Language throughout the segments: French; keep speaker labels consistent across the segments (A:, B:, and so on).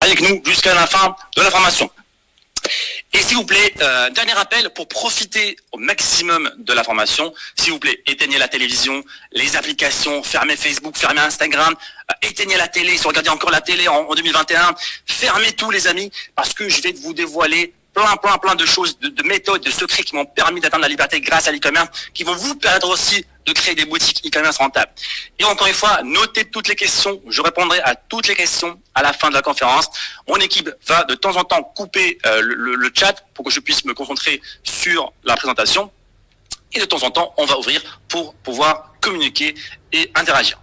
A: avec nous jusqu'à la fin de la formation. Et s'il vous plaît, dernier appel pour profiter au maximum de la formation. S'il vous plaît, éteignez la télévision, les applications, fermez Facebook, fermez Instagram, éteignez la télé, si vous regardez encore la télé en 2021, fermez tout les amis, parce que je vais vous dévoiler plein de choses, de méthodes, de secrets qui m'ont permis d'atteindre la liberté grâce à l'e-commerce, qui vont vous permettre aussi de créer des boutiques e-commerce rentables. Et encore une fois, notez toutes les questions. Je répondrai à toutes les questions à la fin de la conférence. Mon équipe va de temps en temps couper le chat pour que je puisse me concentrer sur la présentation. Et de temps en temps, on va ouvrir pour pouvoir communiquer et interagir.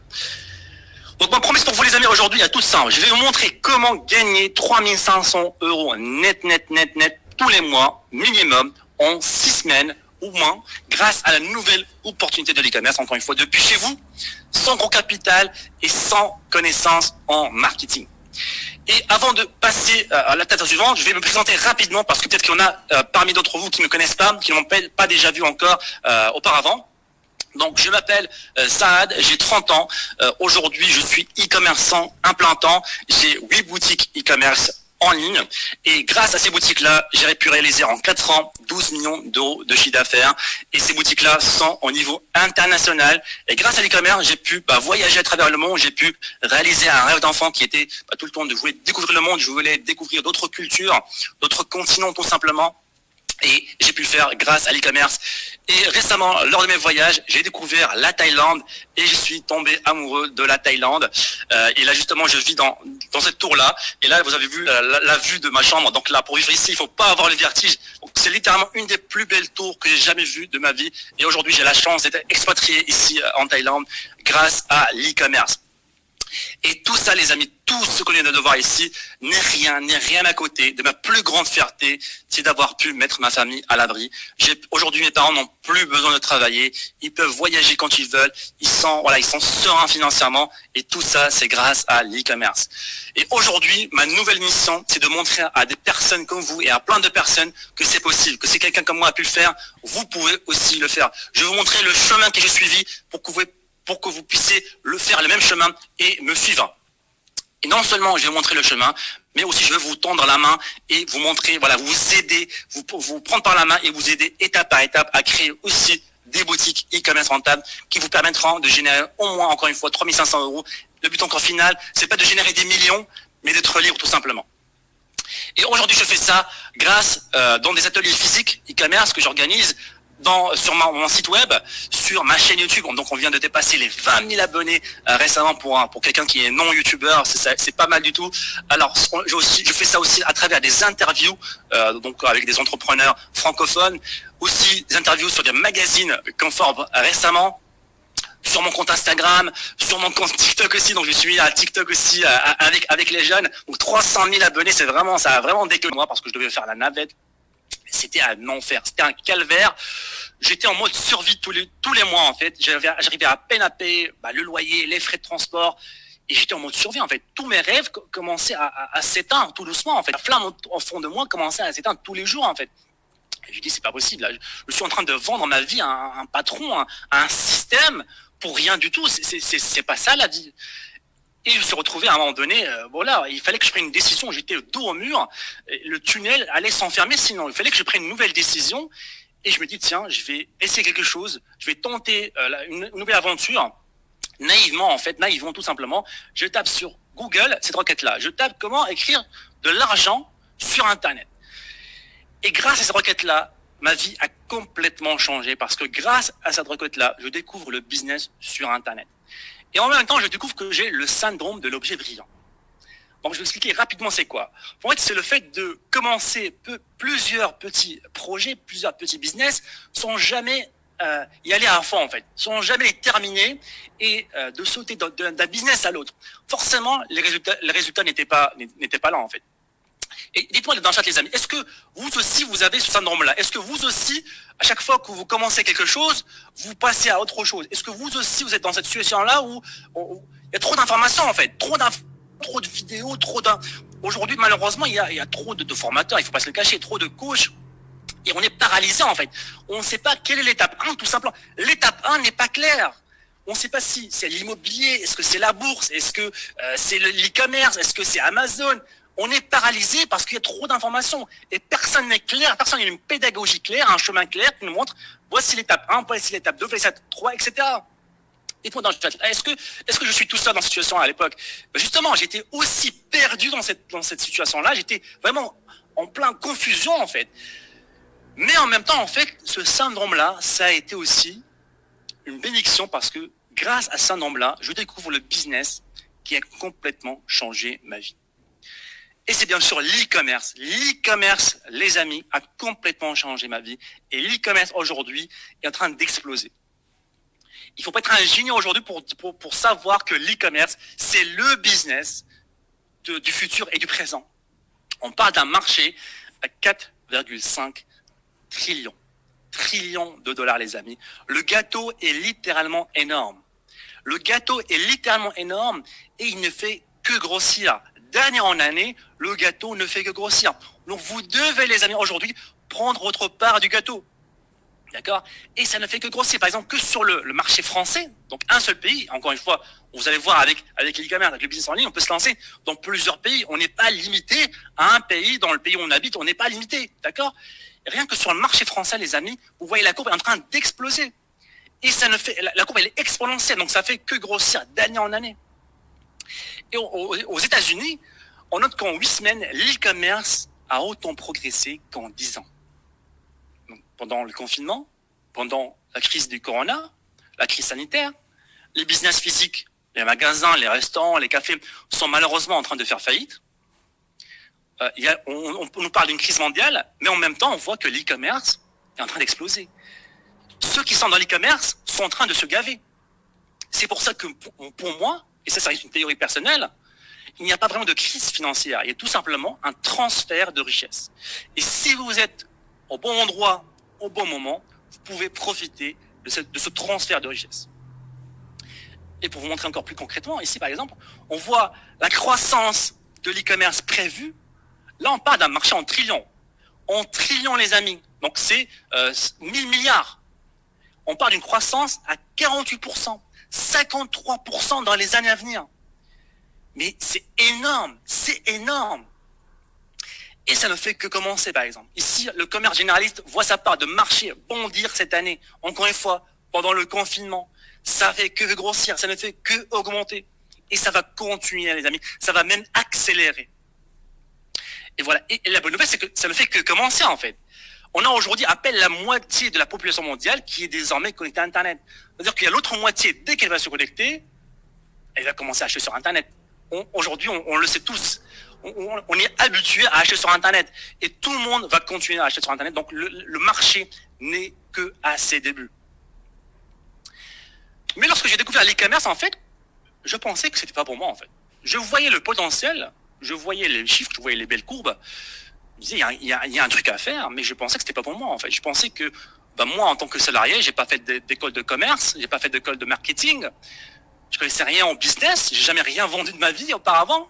A: Donc ma promesse pour vous les amis aujourd'hui est toute simple. Je vais vous montrer comment gagner 3500 € net tous les mois minimum en 6 semaines ou moins grâce à la nouvelle opportunité de l'e-commerce, encore une fois, depuis chez vous, sans gros capital et sans connaissance en marketing. Et avant de passer à la tâche suivante, je vais me présenter rapidement parce que peut-être qu'il y en a parmi d'entre vous qui ne me connaissent pas, qui ne m'ont pas déjà vu encore auparavant. Donc je m'appelle Saad, j'ai 30 ans. Aujourd'hui, je suis e-commerçant à plein temps. J'ai 8 boutiques e-commerce en ligne. Et grâce à ces boutiques-là, j'ai pu réaliser en 4 ans 12 millions d'euros de chiffre d'affaires. Et ces boutiques-là sont au niveau international. Et grâce à l'e-commerce, j'ai pu voyager à travers le monde. J'ai pu réaliser un rêve d'enfant qui était tout le temps de vouloir découvrir le monde. Je voulais découvrir d'autres cultures, d'autres continents tout simplement. Et j'ai pu le faire grâce à l'e-commerce. Et récemment, lors de mes voyages, j'ai découvert la Thaïlande et je suis tombé amoureux de la Thaïlande. Et là, justement, je vis dans cette tour-là. Et là, vous avez vu la vue de ma chambre. Donc là, pour vivre ici, il faut pas avoir le vertige. C'est littéralement une des plus belles tours que j'ai jamais vues de ma vie. Et aujourd'hui, j'ai la chance d'être expatrié ici en Thaïlande grâce à l'e-commerce. Et tout ça, les amis, tout ce qu'on vient de voir ici n'est rien à côté de ma plus grande fierté, c'est d'avoir pu mettre ma famille à l'abri. Aujourd'hui, mes parents n'ont plus besoin de travailler, ils peuvent voyager quand ils veulent, ils sont sereins financièrement, et tout ça, c'est grâce à l'e-commerce. Et aujourd'hui, ma nouvelle mission, c'est de montrer à des personnes comme vous et à plein de personnes que c'est possible, que si quelqu'un comme moi a pu le faire, vous pouvez aussi le faire. Je vais vous montrer le chemin que j'ai suivi pour que vous puissiez le faire le même chemin et me suivre. Et non seulement je vais vous montrer le chemin, mais aussi je vais vous tendre la main et vous montrer, vous aider, vous prendre par la main et vous aider étape par étape à créer aussi des boutiques e-commerce rentables qui vous permettront de générer au moins, encore une fois, 3500 €. Le but encore final, c'est pas de générer des millions, mais d'être libre tout simplement. Et aujourd'hui, je fais ça grâce dans des ateliers physiques e-commerce que j'organise sur mon site web, sur ma chaîne YouTube. Donc on vient de dépasser les 20 000 abonnés récemment pour quelqu'un qui est non youtubeur, c'est pas mal du tout. Alors je fais ça aussi à travers des interviews donc avec des entrepreneurs francophones, aussi des interviews sur des magazines comme Forbes récemment, sur mon compte Instagram, sur mon compte TikTok aussi. Donc je suis à TikTok aussi avec les jeunes. Donc 300 000 abonnés, ça a vraiment décollé moi parce que je devais faire la navette. C'était un enfer, c'était un calvaire. J'étais en mode survie tous les mois en fait. J'arrivais à peine à payer le loyer, les frais de transport. Et j'étais en mode survie en fait. Tous mes rêves commençaient à s'éteindre tout doucement en fait. La flamme au fond de moi commençait à s'éteindre tous les jours en fait. Et je dis c'est pas possible. Là. Je suis en train de vendre ma vie à un patron, à un système pour rien du tout. C'est pas ça la vie. Et je me suis retrouvé à un moment donné, il fallait que je prenne une décision, j'étais dos au mur, le tunnel allait s'enfermer sinon, il fallait que je prenne une nouvelle décision, et je me dis tiens, je vais essayer quelque chose, je vais tenter une nouvelle aventure, naïvement tout simplement, je tape sur Google cette requête-là, je tape comment écrire de l'argent sur Internet. Et grâce à cette requête-là, ma vie a complètement changé, parce que grâce à cette requête-là, je découvre le business sur Internet. Et en même temps, je découvre que j'ai le syndrome de l'objet brillant. Donc, je vais vous expliquer rapidement c'est quoi. En fait, c'est le fait de commencer plusieurs petits projets, plusieurs petits business, sans jamais y aller à fond, en fait. Sans jamais les terminer et de sauter d'un business à l'autre. Forcément, les résultats n'étaient pas là, en fait. Et dites-moi dans le chat, les amis, est-ce que vous aussi, vous avez ce syndrome-là? Est-ce que vous aussi, à chaque fois que vous commencez quelque chose, vous passez à autre chose? Est-ce que vous aussi, vous êtes dans cette situation-là où il y a trop d'informations, en fait, trop de vidéos, Aujourd'hui, malheureusement, il y a trop de formateurs, il ne faut pas se le cacher, trop de coachs, et on est paralysé, en fait. On ne sait pas quelle est l'étape 1, tout simplement. L'étape 1 n'est pas claire. On ne sait pas si c'est l'immobilier, est-ce que c'est la bourse, est-ce que c'est l'e-commerce, est-ce que c'est Amazon? on est paralysé parce qu'il y a trop d'informations et personne n'est clair, personne n'a une pédagogie claire, un chemin clair qui nous montre voici l'étape 1, voici l'étape 2, voici l'étape 3, etc. Dites-moi dans le chat, est-ce que je suis tout seul dans cette situation à l'époque? Justement, j'étais aussi perdu dans cette situation-là, j'étais vraiment en plein confusion en fait. Mais en même temps, en fait, ce syndrome-là, ça a été aussi une bénédiction parce que grâce à ce syndrome-là, je découvre le business qui a complètement changé ma vie. Et c'est bien sûr l'e-commerce. L'e-commerce, les amis, a complètement changé ma vie. Et l'e-commerce aujourd'hui est en train d'exploser. Il faut pas être un génie aujourd'hui pour savoir que l'e-commerce, c'est le business du futur et du présent. On parle d'un marché à 4,5 trillions de dollars, les amis. Le gâteau est littéralement énorme. Le gâteau est littéralement énorme et il ne fait que grossir. D'année en année, le gâteau ne fait que grossir. Donc vous devez, les amis, aujourd'hui, prendre votre part du gâteau. D'accord? Et ça ne fait que grossir. Par exemple, que sur le marché français, donc un seul pays, encore une fois, vous allez voir avec l'e-commerce, avec le business en ligne, on peut se lancer dans plusieurs pays. On n'est pas limité à un pays, dans le pays où on habite, on n'est pas limité. D'accord? Rien que sur le marché français, les amis, vous voyez la courbe est en train d'exploser. Et ça ne fait, la courbe elle est exponentielle, donc ça fait que grossir d'année en année. Et aux États-Unis, on note qu'en 8 semaines, l'e-commerce a autant progressé qu'en 10 ans. Donc, pendant le confinement, pendant la crise du corona, la crise sanitaire, les business physiques, les magasins, les restaurants, les cafés sont malheureusement en train de faire faillite. On nous parle d'une crise mondiale, mais en même temps, on voit que l'e-commerce est en train d'exploser. Ceux qui sont dans l'e-commerce sont en train de se gaver. C'est pour ça que, pour moi, et ça reste une théorie personnelle, il n'y a pas vraiment de crise financière. Il y a tout simplement un transfert de richesse. Et si vous êtes au bon endroit, au bon moment, vous pouvez profiter de ce transfert de richesse. Et pour vous montrer encore plus concrètement, ici par exemple, on voit la croissance de l'e-commerce prévue. Là, on parle d'un marché en trillions. En trillions, les amis. Donc, c'est 1000 milliards. On parle d'une croissance à 48%, 53% dans les années à venir. Mais c'est énorme, c'est énorme. Et ça ne fait que commencer, par exemple. Ici, le commerce généraliste voit sa part de marché bondir cette année. Encore une fois, pendant le confinement, ça fait que grossir, ça ne fait que augmenter. Et ça va continuer, les amis. Ça va même accélérer. Et voilà. Et la bonne nouvelle, c'est que ça ne fait que commencer, en fait. On a aujourd'hui à peine la moitié de la population mondiale qui est désormais connectée à Internet. C'est-à-dire qu'il y a l'autre moitié, dès qu'elle va se connecter, elle va commencer à acheter sur Internet. Aujourd'hui, on le sait tous. On est habitué à acheter sur Internet. Et tout le monde va continuer à acheter sur Internet. Donc, le marché n'est que à ses débuts. Mais lorsque j'ai découvert l'e-commerce, en fait, je pensais que c'était pas pour moi, en fait. Je voyais le potentiel, je voyais les chiffres, je voyais les belles courbes. Je me disais, il y a un truc à faire, mais je pensais que c'était pas pour moi, en fait. Je pensais que, moi, en tant que salarié, j'ai pas fait d'école de commerce, j'ai pas fait d'école de marketing. Je connaissais rien en business, j'ai jamais rien vendu de ma vie auparavant.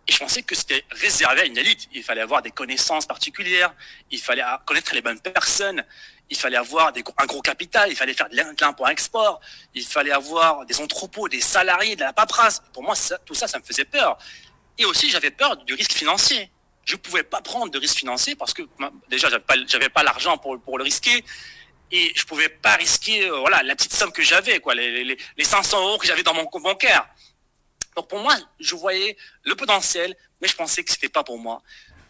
A: Et je pensais que c'était réservé à une élite. Il fallait avoir des connaissances particulières, il fallait connaître les bonnes personnes, il fallait avoir un gros capital, il fallait faire de l'import-export, il fallait avoir des entrepôts, des salariés, de la paperasse. Pour moi, tout ça, ça me faisait peur. Et aussi, j'avais peur du risque financier. Je pouvais pas prendre de risque financier parce que déjà, j'avais pas l'argent pour le risquer. Et je pouvais pas risquer, la petite somme que j'avais, les 500 € que j'avais dans mon compte bancaire. Donc pour moi, je voyais le potentiel, mais je pensais que c'était pas pour moi.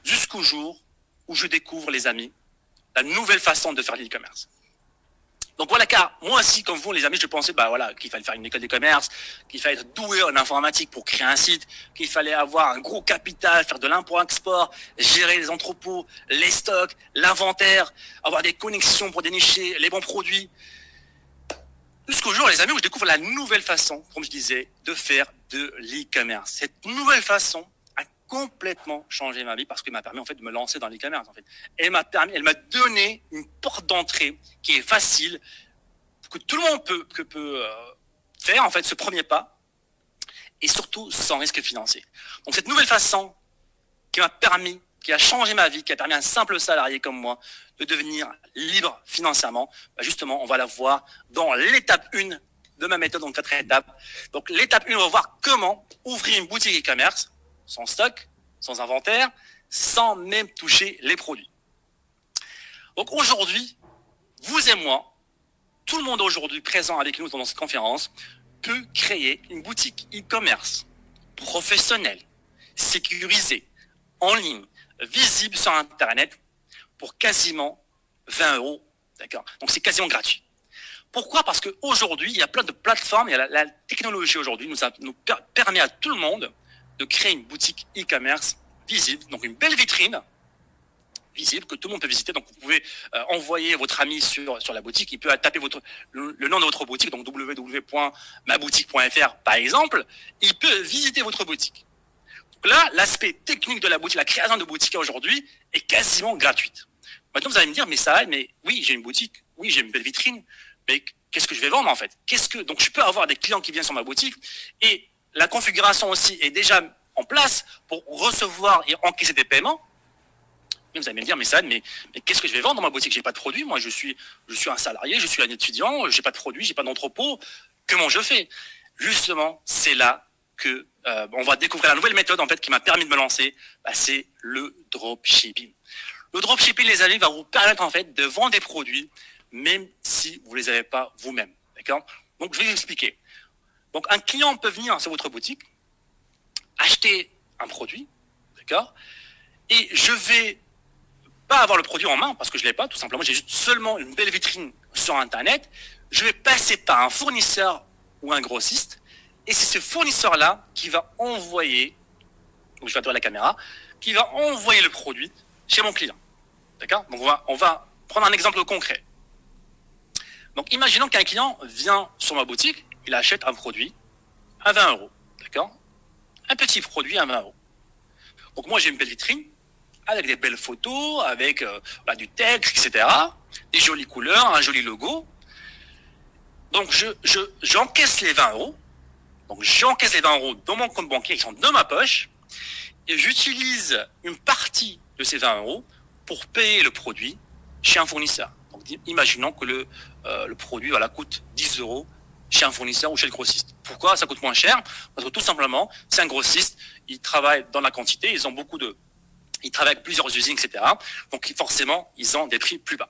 A: Jusqu'au jour où je découvre, les amis, la nouvelle façon de faire l'e-commerce. Donc voilà, car moi aussi, comme vous, les amis, je pensais, qu'il fallait faire une école de commerce, qu'il fallait être doué en informatique pour créer un site, qu'il fallait avoir un gros capital, faire de l'import-export, gérer les entrepôts, les stocks, l'inventaire, avoir des connexions pour dénicher les bons produits. Jusqu'au jour, les amis, où je découvre la nouvelle façon, comme je disais, de faire de l'e-commerce. Cette nouvelle façon a complètement changé ma vie parce qu'elle m'a permis, en fait, de me lancer dans l'e-commerce, en fait. Elle m'a donné une porte d'entrée qui est facile, que tout le monde peut faire, en fait, ce premier pas, et surtout sans risque financier. Donc, cette nouvelle façon qui a changé ma vie, qui a permis à un simple salarié comme moi de devenir libre financièrement, justement, on va la voir dans l'étape 1 de ma méthode en 4 étapes. Donc, l'étape 1, on va voir comment ouvrir une boutique e-commerce. sans stock, sans inventaire, sans même toucher les produits. Donc aujourd'hui, vous et moi, tout le monde aujourd'hui présent avec nous dans cette conférence peut créer une boutique e-commerce professionnelle, sécurisée, en ligne, visible sur Internet pour quasiment 20 €. D'accord? Donc c'est quasiment gratuit. Pourquoi? Parce qu'aujourd'hui, il y a plein de plateformes, il y a la technologie aujourd'hui nous permet à tout le monde de créer une boutique e-commerce visible, donc une belle vitrine visible que tout le monde peut visiter. Donc vous pouvez envoyer votre ami sur la boutique, il peut taper le nom de votre boutique, donc www.maboutique.fr par exemple, il peut visiter votre boutique. Donc là, l'aspect technique de la boutique, la création de boutique aujourd'hui est quasiment gratuite. Maintenant, vous allez me dire, mais ça, mais oui, j'ai une boutique, oui, j'ai une belle vitrine, mais qu'est-ce que je vais vendre en fait? Donc je peux avoir des clients qui viennent sur ma boutique et la configuration aussi est déjà en place pour recevoir et encaisser des paiements. Mais vous allez me dire, mais qu'est-ce que je vais vendre dans ma boutique? J'ai pas de produit, moi je suis un salarié, je suis un étudiant, j'ai pas de produit, j'ai pas d'entrepôt. Comment je fais? Justement, c'est là que on va découvrir la nouvelle méthode en fait qui m'a permis de me lancer. C'est le dropshipping. Le dropshipping, les amis, va vous permettre en fait de vendre des produits même si vous les avez pas vous-même. D'accord? Donc je vais vous expliquer. Donc un client peut venir sur votre boutique, acheter un produit, d'accord? Et je vais pas avoir le produit en main parce que je l'ai pas, tout simplement. J'ai juste seulement une belle vitrine sur Internet. Je vais passer par un fournisseur ou un grossiste. Et c'est ce fournisseur-là qui va envoyer, donc je vais à la caméra, qui va envoyer le produit chez mon client. D'accord? Donc on va prendre un exemple concret. Donc imaginons qu'un client vient sur ma boutique, il achète un produit à 20 €. D'accord? Un petit produit à 20 €. Donc moi j'ai une belle vitrine avec des belles photos, avec du texte, etc. Des jolies couleurs, un joli logo. Donc j'encaisse les 20 €. Donc j'encaisse les 20 € dans mon compte bancaire, ils sont dans ma poche. Et j'utilise une partie de ces 20 € pour payer le produit chez un fournisseur. Donc imaginons que le produit coûte 10 € chez un fournisseur ou chez le grossiste. Pourquoi ça coûte moins cher? Parce que tout simplement, c'est un grossiste, il travaille dans la quantité, ils travaillent avec plusieurs usines, etc. Donc forcément, ils ont des prix plus bas.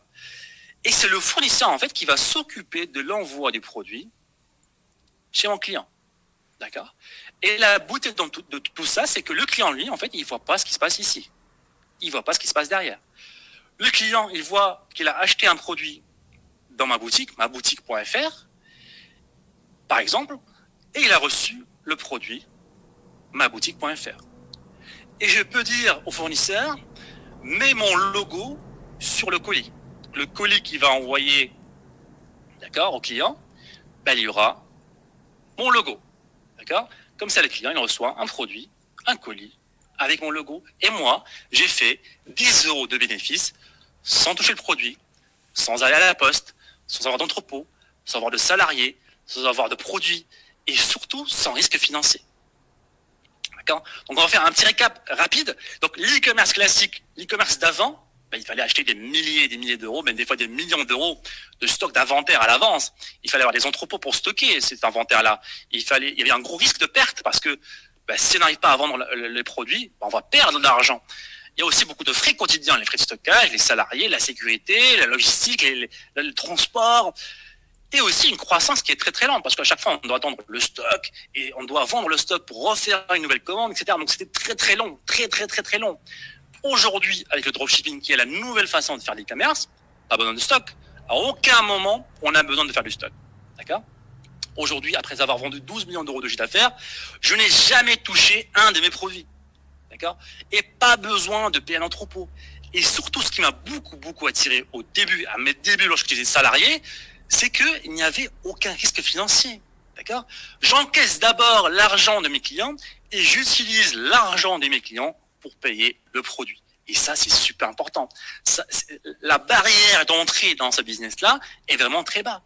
A: Et c'est le fournisseur en fait qui va s'occuper de l'envoi du produit chez mon client. D'accord? Et la beauté de tout ça, c'est que le client, lui, en fait, il voit pas ce qui se passe ici. Il voit pas ce qui se passe derrière. Le client, il voit qu'il a acheté un produit dans ma boutique, maboutique.fr, par exemple, et il a reçu le produit maboutique.fr. Et je peux dire au fournisseur, mets mon logo sur le colis. Le colis qu'il va envoyer, d'accord, au client, il y aura mon logo. D'accord? Comme ça, le client, il reçoit un produit, un colis, avec mon logo. Et moi, j'ai fait 10 € de bénéfices sans toucher le produit, sans aller à la poste, sans avoir d'entrepôt, sans avoir de salariés, sans avoir de produits, et surtout sans risque financier. D'accord? Donc on va faire un petit récap rapide. Donc l'e-commerce classique, l'e-commerce d'avant, il fallait acheter des milliers et des milliers d'euros, même des fois des millions d'euros de stock d'inventaire à l'avance. Il fallait avoir des entrepôts pour stocker cet inventaire-là. Il y avait un gros risque de perte parce que si on n'arrive pas à vendre les produits, on va perdre de l'argent. Il y a aussi beaucoup de frais quotidiens, les frais de stockage, les salariés, la sécurité, la logistique, le transport. Et aussi une croissance qui est très très lente parce qu'à chaque fois on doit attendre le stock et on doit vendre le stock pour refaire une nouvelle commande, etc. Donc c'était très très long, très long. Aujourd'hui, avec le dropshipping qui est la nouvelle façon de faire l'e-commerce, pas besoin de stock. À aucun moment on a besoin de faire du stock. D'accord? Aujourd'hui, après avoir vendu 12 millions d'euros de chiffre d'affaires, je n'ai jamais touché un de mes produits. D'accord? Et pas besoin de payer un entrepôt. Et surtout, ce qui m'a beaucoup attiré au début, à mes débuts lorsque j'étais salarié, c'est qu'il n'y avait aucun risque financier. D'accord? J'encaisse d'abord l'argent de mes clients et j'utilise l'argent de mes clients pour payer le produit. Et ça, c'est super important. La barrière d'entrée dans ce business-là est vraiment très bas.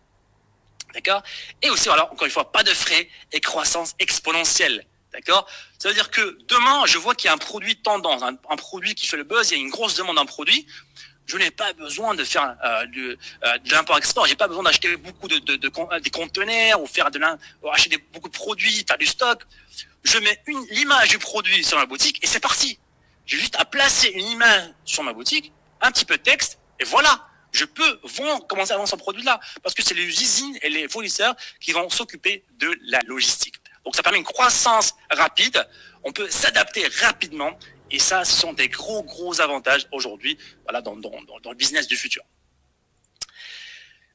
A: D'accord? Et aussi, alors, encore une fois, pas de frais et croissance exponentielle. D'accord? Ça veut dire que demain, je vois qu'il y a un produit tendance, un produit qui fait le buzz, il y a une grosse demande d'un produit. Je n'ai pas besoin de faire de l'import-export. J'ai pas besoin d'acheter beaucoup des conteneurs ou ou acheter beaucoup de produits, faire du stock. Je mets l'image du produit sur ma boutique et c'est parti. J'ai juste à placer une image sur ma boutique, un petit peu de texte et voilà. Je peux commencer à vendre ce produit-là parce que c'est les usines et les fournisseurs qui vont s'occuper de la logistique. Donc ça permet une croissance rapide. On peut s'adapter rapidement. Et ça, ce sont des gros avantages aujourd'hui, voilà, dans le business du futur.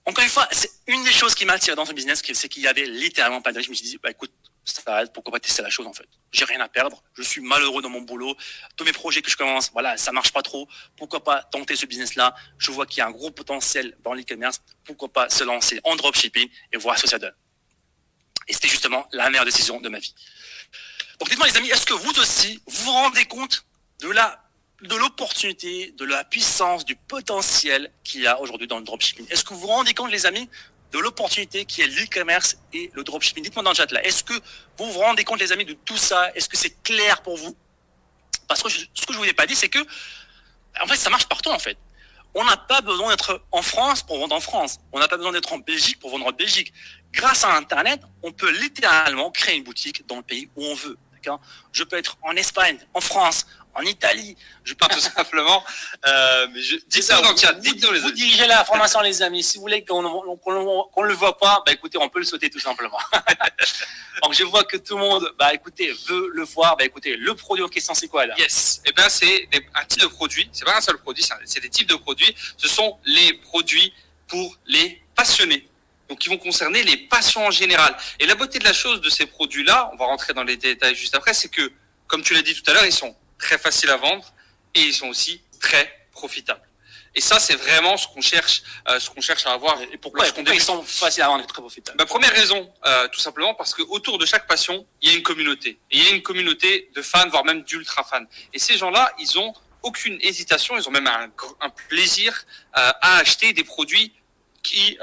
A: Encore une fois, c'est une des choses qui m'attire dans ce business, c'est qu'il y avait littéralement pas de risque. Je me suis dit, bah écoute, ça arrête, pourquoi pas tester la chose en fait. J'ai rien à perdre, je suis malheureux dans mon boulot, tous mes projets que je commence, voilà, ça marche pas trop. Pourquoi pas tenter ce business-là? Je vois qu'il y a un gros potentiel dans l'e-commerce. Pourquoi pas se lancer en dropshipping et voir ce que ça donne. Et c'était justement la meilleure décision de ma vie. Donc dites-moi les amis, est-ce que vous aussi, vous vous rendez compte de l'opportunité, de la puissance, du potentiel qu'il y a aujourd'hui dans le dropshipping? Est-ce que vous vous rendez compte les amis de l'opportunité qui est l'e-commerce et le dropshipping? Dites-moi dans le chat là, est-ce que vous vous rendez compte les amis de tout ça? Est-ce que c'est clair pour vous? Parce que ce que je vous ai pas dit, c'est que en fait ça marche partout en fait. On n'a pas besoin d'être en France pour vendre en France. On n'a pas besoin d'être en Belgique pour vendre en Belgique. Grâce à Internet, on peut littéralement créer une boutique dans le pays où on veut. Je peux être en Espagne, en France, en Italie. Je peux
B: tout simplement. Dites ça dans le chat.
A: Vous dirigez la formation les amis. Si vous voulez qu'on ne le voit pas, bah écoutez, on peut le sauter tout simplement. Donc je vois que tout le monde, bah écoutez, veut le voir. Bah écoutez, le produit en question c'est quoi là?
B: Yes. Eh bien c'est un type de produit. C'est pas un seul produit, c'est des types de produits. Ce sont les produits pour les passionnés. Donc, qui vont concerner les passions en général. Et la beauté de la chose de ces produits-là, on va rentrer dans les détails juste après, c'est que, comme tu l'as dit tout à l'heure, ils sont très faciles à vendre et ils sont aussi très profitables. Et ça, c'est vraiment ce qu'on cherche à avoir.
A: Et pourquoi ils sont faciles à vendre et très profitables?
B: Première raison, tout simplement parce qu'autour de chaque passion, il y a une communauté. Et il y a une communauté de fans, voire même d'ultra fans. Et ces gens-là, ils ont aucune hésitation, ils ont même un plaisir à acheter des produits qui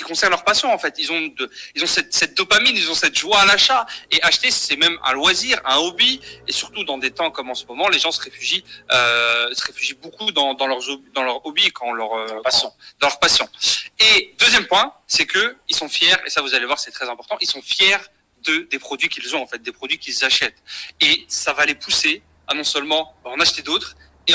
B: concernent leur passion en fait. Ils ont cette dopamine, ils ont cette joie à l'achat, et acheter c'est même un loisir, un hobby, et surtout dans des temps comme en ce moment, les gens se réfugient beaucoup dans leur hobby, dans leur passion. Et deuxième point, c'est que ils sont fiers, et ça vous allez voir c'est très important, ils sont fiers des produits qu'ils ont en fait, des produits qu'ils achètent, et ça va les pousser à non seulement en acheter d'autres et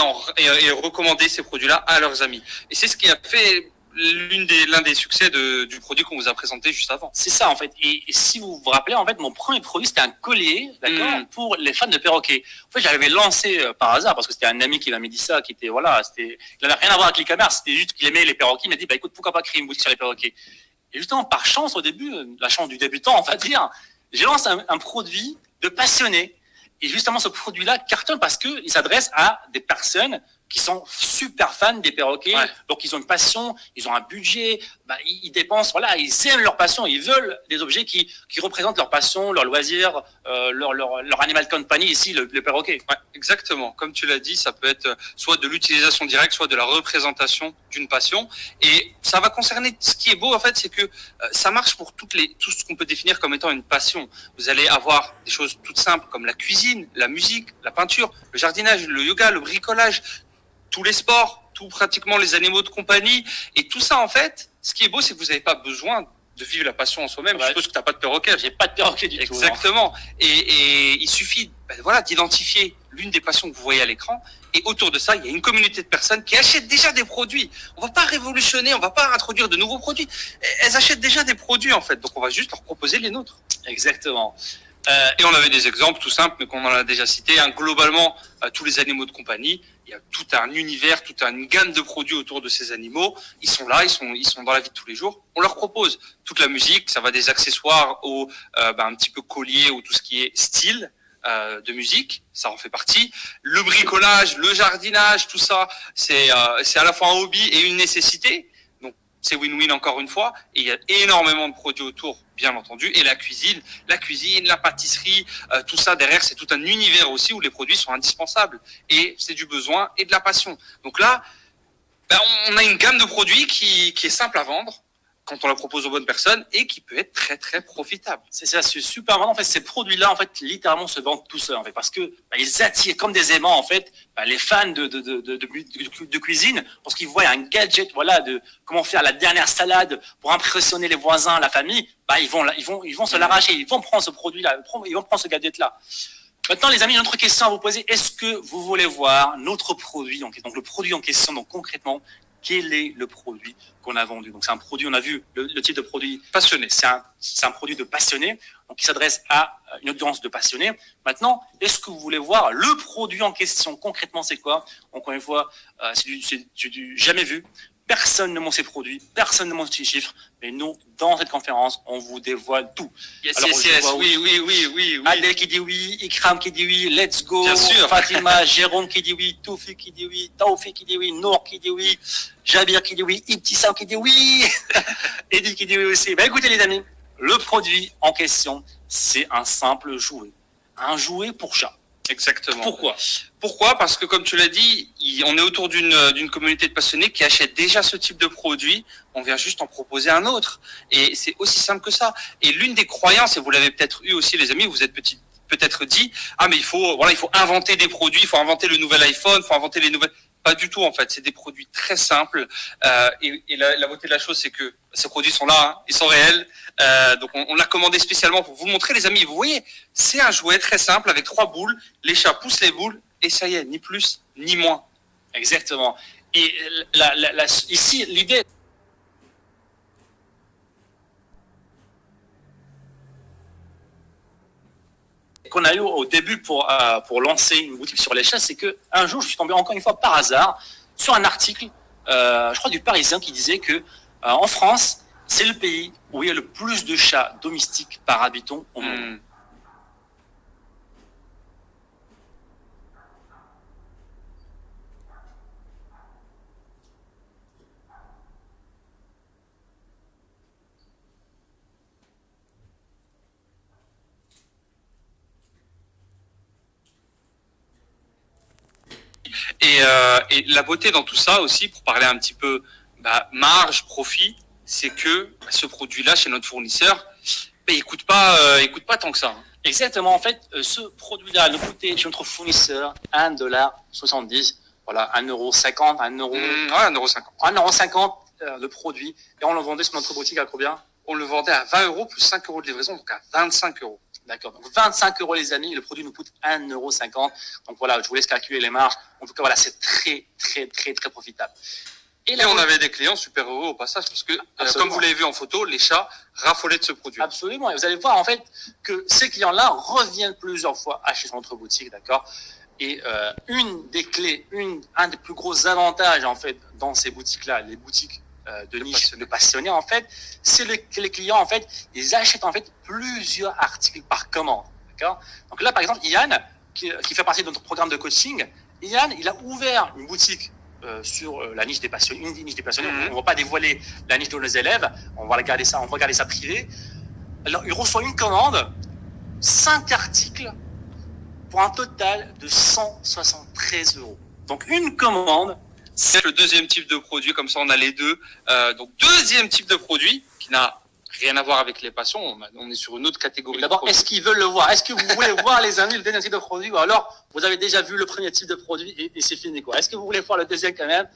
B: recommander ces produits-là à leurs amis. Et c'est ce qui a fait l'un des succès du produit qu'on vous a présenté juste avant.
A: C'est ça en fait. Et si vous vous rappelez, en fait, mon premier produit c'était un collier, d'accord, pour les fans de perroquets. En fait, j'avais lancé par hasard parce que c'était un ami qui m'avait dit ça, il n'avait rien à voir avec l'e-commerce, c'était juste qu'il aimait les perroquets. Il m'a dit, bah écoute, pourquoi pas créer une boutique sur les perroquets. Et justement, par chance au début, la chance du débutant, on va dire, j'ai lancé un produit de passionnés. Et justement, ce produit-là cartonne parce que il s'adresse à des personnes qui sont super fans des perroquets, ouais. Donc ils ont une passion, ils ont un budget, ils dépensent, voilà, ils aiment leur passion, ils veulent des objets qui représentent leur passion, leur loisir, leur animal company ici, le perroquet.
B: Ouais, exactement. Comme tu l'as dit, ça peut être soit de l'utilisation directe, soit de la représentation d'une passion. Et ça va concerner, ce qui est beau en fait, c'est que ça marche pour tout ce qu'on peut définir comme étant une passion. Vous allez avoir des choses toutes simples comme la cuisine, la musique, la peinture, le jardinage, le yoga, le bricolage, tous les sports, pratiquement les animaux de compagnie, et tout ça en fait, ce qui est beau, c'est que vous n'avez pas besoin de vivre la passion en soi-même. Ouais. Je suppose que tu n'as pas de perroquet.
A: J'ai pas de perroquet du tout.
B: Exactement. Et il suffit d'identifier l'une des passions que vous voyez à l'écran, et autour de ça, il y a une communauté de personnes qui achètent déjà des produits. On va pas révolutionner, on va pas introduire de nouveaux produits. Elles achètent déjà des produits en fait, donc on va juste leur proposer les nôtres.
A: Exactement.
B: Et on avait des exemples tout simples, mais qu'on en a déjà cités. Globalement, tous les animaux de compagnie, il y a tout un univers, toute une gamme de produits autour de ces animaux. Ils sont là, ils sont dans la vie de tous les jours. On leur propose toute la musique, ça va des accessoires au un petit peu collier ou tout ce qui est style de musique, ça en fait partie. Le bricolage, le jardinage, tout ça, c'est à la fois un hobby et une nécessité. Donc c'est win-win encore une fois. Et il y a énormément de produits autour, bien entendu. Et la cuisine, la pâtisserie, tout ça derrière, c'est tout un univers aussi où les produits sont indispensables. Et c'est du besoin et de la passion. Donc là, on a une gamme de produits qui est simple à vendre, quand on la propose aux bonnes personnes et qui peut être très très profitable.
A: C'est ça, c'est super important. En fait, ces produits-là, en fait, littéralement se vendent tout seuls, en fait, parce que ils attirent comme des aimants, en fait, les fans de cuisine, parce qu'ils voient un gadget, voilà, de comment faire la dernière salade pour impressionner les voisins, la famille. Ils vont se l'arracher, ils vont prendre ce produit-là, ils vont prendre ce gadget-là. Maintenant, les amis, une autre question à vous poser. Est-ce que vous voulez voir notre produit en question? Donc, le produit en question, donc concrètement, quel est le produit qu'on a vendu? Donc, c'est un produit, on a vu le type de produit passionné. C'est un produit de passionné, donc qui s'adresse à une audience de passionnés. Maintenant, est-ce que vous voulez voir le produit en question? Concrètement, c'est quoi? Encore une fois, c'est du jamais vu. Personne ne montre ses produits, personne ne montre ses chiffres, mais nous, dans cette conférence, on vous dévoile tout.
B: Yes, oui.
A: Adèle qui dit oui, Ikram qui dit oui, let's go.
B: Bien sûr.
A: Fatima, Jérôme qui dit oui, Toufi qui dit oui, Taoufi qui dit oui, Nour qui dit oui, Jabir qui dit oui, Ibtissam qui dit oui, Edith qui dit oui aussi. Écoutez les amis, le produit en question, c'est un simple jouet. Un jouet pour chat.
B: Exactement.
A: Pourquoi?
B: Parce que comme tu l'as dit, on est autour d'une communauté de passionnés qui achètent déjà ce type de produit. On vient juste en proposer un autre. Et c'est aussi simple que ça. Et l'une des croyances, et vous l'avez peut-être eu aussi les amis, vous êtes peut-être dit, mais il faut inventer des produits, il faut inventer le nouvel iPhone, il faut inventer les nouvelles... Pas du tout en fait, c'est des produits très simples et la beauté de la chose c'est que ces produits sont là, hein, ils sont réels, donc on l'a commandé spécialement pour vous montrer les amis, vous voyez, c'est un jouet très simple avec 3 boules, les chats poussent les boules et ça y est, ni plus ni moins.
A: Exactement. Et ici l'idée qu'on a eu au début pour lancer une boutique sur les chats, c'est que un jour, je suis tombé encore une fois par hasard sur un article, je crois du Parisien, qui disait que en France, c'est le pays où il y a le plus de chats domestiques par habitant au monde.
B: Et la beauté dans tout ça aussi, pour parler un petit peu marge, profit, c'est que ce produit-là chez notre fournisseur, il coûte pas tant que ça. Hein.
A: Exactement. En fait, ce produit-là nous coûtait chez notre fournisseur $1,70. Voilà, 1,50 €, 1 €.
B: 1,50 €.
A: 1,50 € le produit. Et on le vendait sur notre boutique à combien?
B: On le vendait à 20 € plus 5 € de livraison, donc à 25 €.
A: D'accord. Donc 25 € les amis, le produit nous coûte 1,50 €. Donc voilà, je vous laisse calculer les marges. En tout cas, voilà, c'est très, très, très, très profitable.
B: Et on avait des clients super heureux au passage, parce que, comme vous l'avez vu en photo, les chats raffolaient de ce produit.
A: Absolument. Et vous allez voir, en fait, que ces clients-là reviennent plusieurs fois acheter sur notre boutique, d'accord? Et une des clés, un des plus gros avantages, en fait, dans ces boutiques-là, les boutiques de niche, de passionnés, en fait, c'est que les clients, en fait, ils achètent, en fait, plusieurs articles par commande, d'accord? Donc là, par exemple, Yann, qui fait partie de notre programme de coaching, Yann, il a ouvert une boutique sur la niche des passionnés, une niche des passionnés. On ne va pas dévoiler la niche de nos élèves, on va garder ça privé. Alors, il reçoit une commande, 5 articles, pour un total de 173 €. Donc, une commande.
B: C'est le deuxième type de produit, comme ça on a les deux. Donc, deuxième type de produit qui n'a rien à voir avec les passions, on est sur une autre catégorie.
A: D'abord, est-ce qu'ils veulent le voir? Est-ce que vous voulez voir, les amis, le deuxième type de produit? Ou alors, vous avez déjà vu le premier type de produit et c'est fini, quoi. Est-ce que vous voulez voir le deuxième quand même?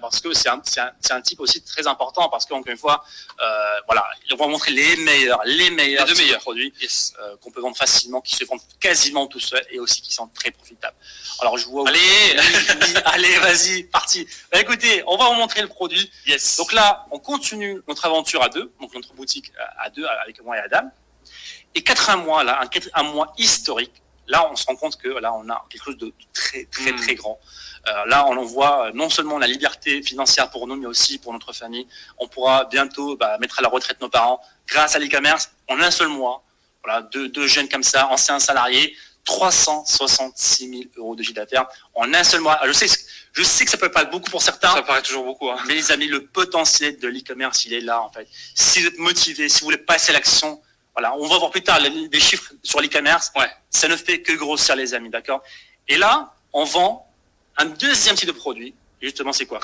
A: Parce que c'est un type aussi très important, parce qu'encore une fois, voilà, on va montrer les meilleurs types de produits qu'on peut vendre facilement, qui se vendent quasiment tout seuls et aussi qui sont très profitables. Alors, je vois. Allez, vas-y, parti. Écoutez, on va vous montrer le produit.
B: Yes.
A: Donc là, on continue notre aventure à deux, donc notre boutique à deux avec moi et Adam. Et 4 mois là, un mois historique. Là, on se rend compte que là, on a quelque chose de très, très, très grand. Là, on en voit non seulement la liberté financière pour nous, mais aussi pour notre famille. On pourra bientôt mettre à la retraite nos parents grâce à l'e-commerce en un seul mois. Voilà, deux jeunes comme ça, anciens salariés, 366 000 € de chiffre d'affaires en un seul mois. Alors, je sais que ça peut paraître beaucoup pour certains.
B: Ça paraît toujours beaucoup. Hein.
A: Mais les amis, le potentiel de l'e-commerce, il est là en fait. Si vous êtes motivé, si vous voulez passer à l'action, voilà, on va voir plus tard les chiffres sur l'e-commerce.
B: Ouais.
A: Ça ne fait que grossir les amis, d'accord? Et là, on vend un deuxième type de produit. Justement, c'est quoi?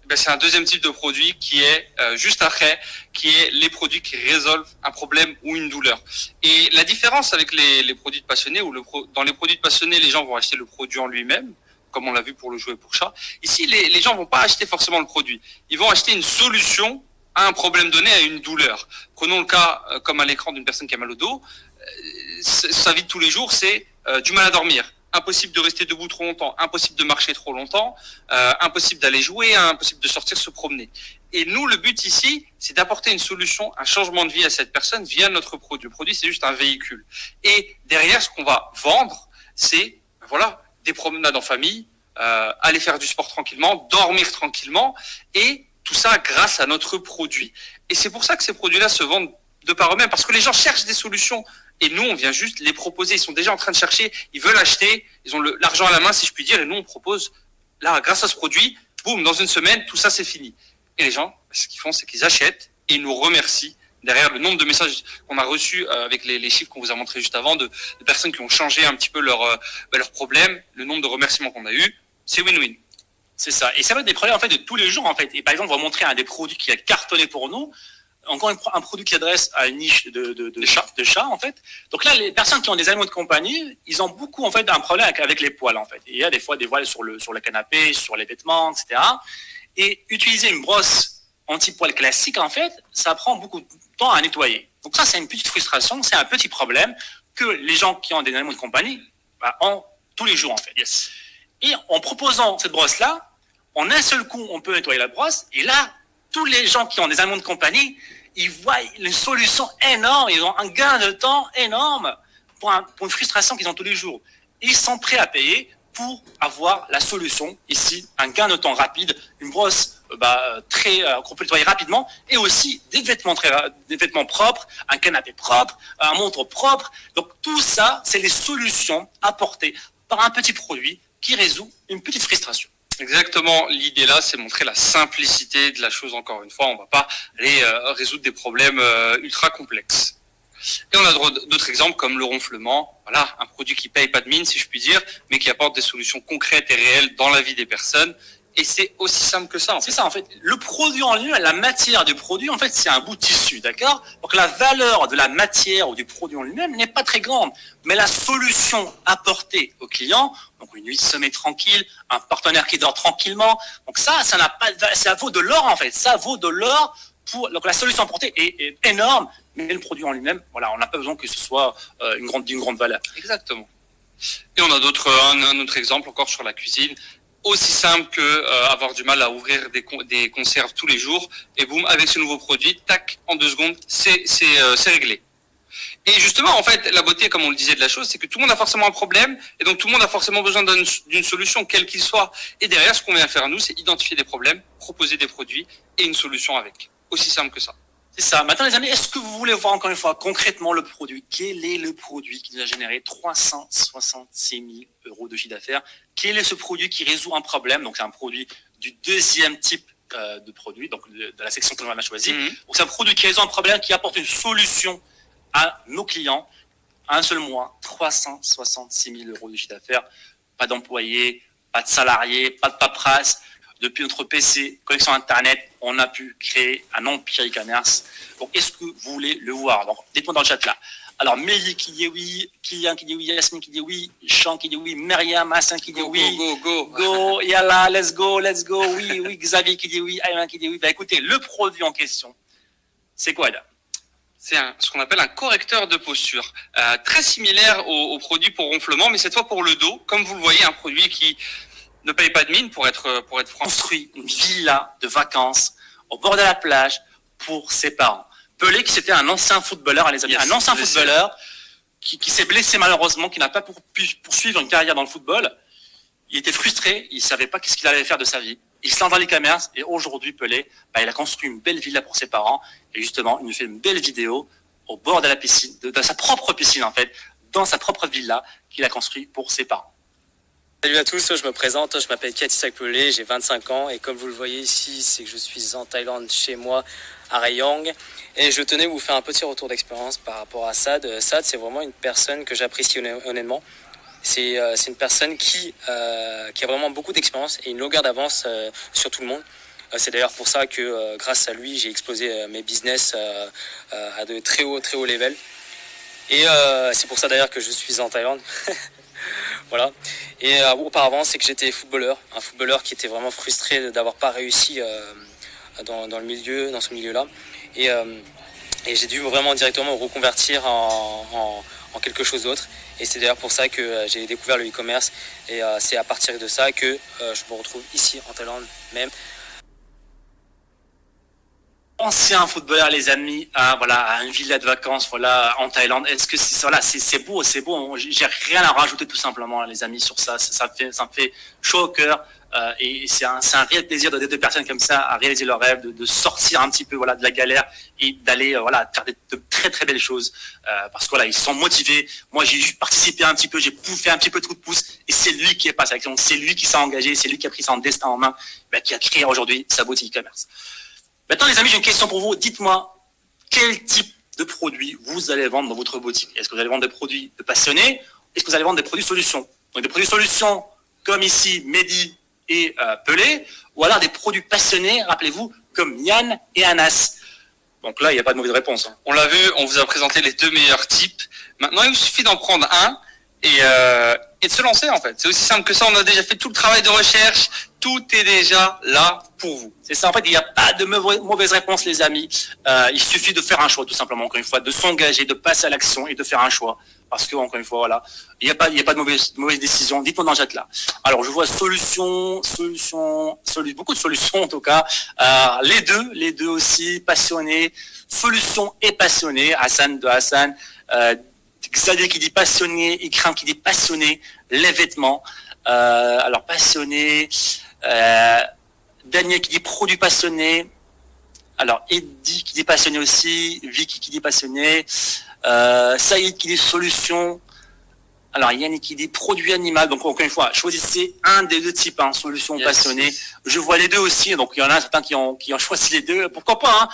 B: Ben, c'est un deuxième type de produit qui est juste après, qui est les produits qui résolvent un problème ou une douleur. Et la différence avec les produits de passionnés, dans les produits de passionnés, les gens vont acheter le produit en lui-même, comme on l'a vu pour le jouet pour chat. Ici, les gens vont pas acheter forcément le produit. Ils vont acheter une solution à un problème donné, à une douleur. Prenons le cas, comme à l'écran, d'une personne qui a mal au dos. Sa vie de tous les jours, c'est du mal à dormir. Impossible de rester debout trop longtemps, impossible de marcher trop longtemps, impossible d'aller jouer, impossible de sortir se promener. Et nous, le but ici, c'est d'apporter une solution, un changement de vie à cette personne via notre produit. Le produit, c'est juste un véhicule. Et derrière, ce qu'on va vendre, c'est voilà, des promenades en famille, aller faire du sport tranquillement, dormir tranquillement, et tout ça grâce à notre produit. Et c'est pour ça que ces produits-là se vendent de par eux-mêmes, parce que les gens cherchent des solutions. Et nous, on vient juste les proposer. Ils sont déjà en train de chercher, ils veulent acheter, ils ont l'argent à la main, si je puis dire, et nous, on propose, là, grâce à ce produit, boum, dans une semaine, tout ça, c'est fini. Et les gens, ce qu'ils font, c'est qu'ils achètent et ils nous remercient. Derrière le nombre de messages qu'on a reçus avec les chiffres qu'on vous a montrés juste avant, de personnes qui ont changé un petit peu leur problème, le nombre de remerciements qu'on a eu, c'est win-win.
A: C'est ça. Et ça va être des problèmes en fait de tous les jours en fait. Et par exemple, on va montrer un des produits qui a cartonné pour nous. Encore un produit qui s'adresse à une niche de chats en fait. Donc là, les personnes qui ont des animaux de compagnie, ils ont beaucoup en fait un problème avec les poils en fait. Et il y a des fois des poils sur le canapé, sur les vêtements, etc. Et utiliser une brosse anti-poil classique en fait, ça prend beaucoup de temps à nettoyer. Donc ça, c'est une petite frustration, c'est un petit problème que les gens qui ont des animaux de compagnie ont tous les jours en fait.
B: Yes.
A: Et en proposant cette brosse là, en un seul coup, on peut nettoyer la brosse. Et là, tous les gens qui ont des animaux de compagnie, ils voient une solution énorme, ils ont un gain de temps énorme pour une frustration qu'ils ont tous les jours. Ils sont prêts à payer pour avoir la solution, ici, un gain de temps rapide, une brosse qu'on peut nettoyer rapidement, et aussi des vêtements propres, un canapé propre, un montre propre. Donc tout ça, c'est les solutions apportées par un petit produit qui résout une petite frustration.
B: Exactement, l'idée là, c'est montrer la simplicité de la chose. Encore une fois, on va pas aller résoudre des problèmes ultra complexes. Et on a d'autres exemples comme le ronflement, voilà, un produit qui paye pas de mine, si je puis dire, mais qui apporte des solutions concrètes et réelles dans la vie des personnes. Et c'est aussi simple que ça.
A: C'est ça, en fait. Le produit en lui-même, la matière du produit, en fait, c'est un bout de tissu, d'accord? Donc la valeur de la matière ou du produit en lui-même n'est pas très grande. Mais la solution apportée au client, donc une nuit de sommeil tranquille, un partenaire qui dort tranquillement, donc ça n'a pas, ça vaut de l'or, en fait. Ça vaut de l'or donc la solution apportée est énorme, mais le produit en lui-même, voilà, on n'a pas besoin que ce soit d'une grande valeur.
B: Exactement. Et on a un autre exemple encore sur la cuisine. Aussi simple que avoir du mal à ouvrir des conserves tous les jours, et boum, avec ce nouveau produit, tac, en 2 secondes, c'est réglé. Et justement, en fait, la beauté, comme on le disait de la chose, c'est que tout le monde a forcément un problème, et donc tout le monde a forcément besoin d'une solution, quelle qu'il soit. Et derrière, ce qu'on vient faire nous, c'est identifier des problèmes, proposer des produits, et une solution avec. Aussi simple que ça.
A: C'est ça. Maintenant, les amis, est-ce que vous voulez voir encore une fois concrètement le produit? Quel est le produit qui nous a généré 366 000 euros de chiffre d'affaires? Quel est ce produit qui résout un problème? Donc, c'est un produit du deuxième type de produit, donc de la section que l'on a choisi. Donc, c'est un produit qui résout un problème, qui apporte une solution à nos clients. Un seul mois, 366 000 euros de chiffre d'affaires. Pas d'employés, pas de salariés, pas de paperasse. Depuis notre PC, connexion Internet, on a pu créer un empire e-commerce. Donc, est-ce que vous voulez le voir? Donc, dites-moi dans le chat là. Alors, Mélie qui dit oui, Kylian qui dit oui, Yasmine qui dit oui, Jean qui dit oui, Myriam, Hassan qui dit oui. Go, yalla, let's go, oui, Xavier qui dit oui, Ayman qui dit oui. Bah, écoutez, le produit en question, c'est quoi là?
B: C'est ce qu'on appelle un correcteur de posture. Très similaire au produit pour ronflement, mais cette fois pour le dos. Comme vous le voyez, un produit qui ne paye pas de mine pour être franc.
A: Construit une villa de vacances au bord de la plage pour ses parents. Pelé, qui c'était un ancien footballeur, les amis, yes, un ancien footballeur qui s'est blessé malheureusement, qui n'a pas pu poursuivre une carrière dans le football. Il était frustré, il savait pas qu'est-ce qu'il allait faire de sa vie. Il s'est dans l'e-commerce et aujourd'hui, Pelé, il a construit une belle villa pour ses parents et justement, il nous fait une belle vidéo au bord de la piscine, de sa propre piscine en fait, dans sa propre villa qu'il a construit pour ses parents.
C: Salut à tous, je me présente, je m'appelle Katisak Pelé, j'ai 25 ans et comme vous le voyez ici, c'est que je suis en Thaïlande chez moi à Rayong et je tenais à vous faire un petit retour d'expérience par rapport à Sad. Sad, c'est vraiment une personne que j'apprécie honnêtement. C'est une personne qui a vraiment beaucoup d'expérience et une longueur d'avance sur tout le monde. C'est d'ailleurs pour ça que grâce à lui, j'ai explosé mes business à de très hauts levels. Et c'est pour ça d'ailleurs que je suis en Thaïlande. Voilà. Et auparavant, c'est que j'étais un footballeur qui était vraiment frustré d'avoir pas réussi dans ce milieu-là. Et j'ai dû vraiment directement me reconvertir en quelque chose d'autre. Et c'est d'ailleurs pour ça que j'ai découvert le e-commerce. Et c'est à partir de ça que je me retrouve ici en Thaïlande même.
A: Ancien footballeur, les amis, à une villa de vacances, en Thaïlande. Est-ce que c'est beau, c'est beau. J'ai rien à rajouter tout simplement, les amis, sur ça. Ça me fait chaud au cœur. Et c'est un réel plaisir de deux personnes comme ça à réaliser leur rêve, de sortir un petit peu de la galère et d'aller faire de très très belles choses. Parce que ils sont motivés. Moi, j'ai juste participé un petit peu, j'ai fait un petit peu de coup de pouce. Et c'est lui qui est passé à l'action, c'est lui qui s'est engagé, c'est lui qui a pris son destin en main, qui a créé aujourd'hui sa boutique e-commerce. Maintenant, les amis, j'ai une question pour vous. Dites-moi, quel type de produit vous allez vendre dans votre boutique? Est-ce que vous allez vendre des produits de passionnés? Est-ce que vous allez vendre des produits solutions? Donc, des produits solutions comme ici, Mehdi et Pelé, ou alors des produits passionnés, rappelez-vous, comme Yann et Anas. Donc là, il n'y a pas de mauvaise réponse.
B: On l'a vu, on vous a présenté les 2 meilleurs types. Maintenant, il suffit d'en prendre un et de se lancer, en fait. C'est aussi simple que ça. On a déjà fait tout le travail de recherche. Tout est déjà là pour vous.
A: C'est ça, en fait, il n'y a pas de mauvaise réponse, les amis. Il suffit de faire un choix, tout simplement, encore une fois, de s'engager, de passer à l'action et de faire un choix. Parce que, encore une fois, il n'y a pas de mauvaise décision. Dites-moi dans le chat là. Alors, je vois beaucoup de solutions, en tout cas. Les deux aussi, passionnés. Solutions et passionnés. Hassan, Xavier qui dit passionné, Ikram qui dit passionné, les vêtements. Alors, passionné. Daniel qui dit produit passionné. Alors Eddie qui dit passionné aussi. Vicky qui dit passionné. Saïd qui dit solution. Alors Yannick qui dit produit animal. Donc encore une fois, choisissez un des deux types, solution, passionné. Je vois les deux aussi. Donc il y en a certains qui ont choisi les deux. Pourquoi pas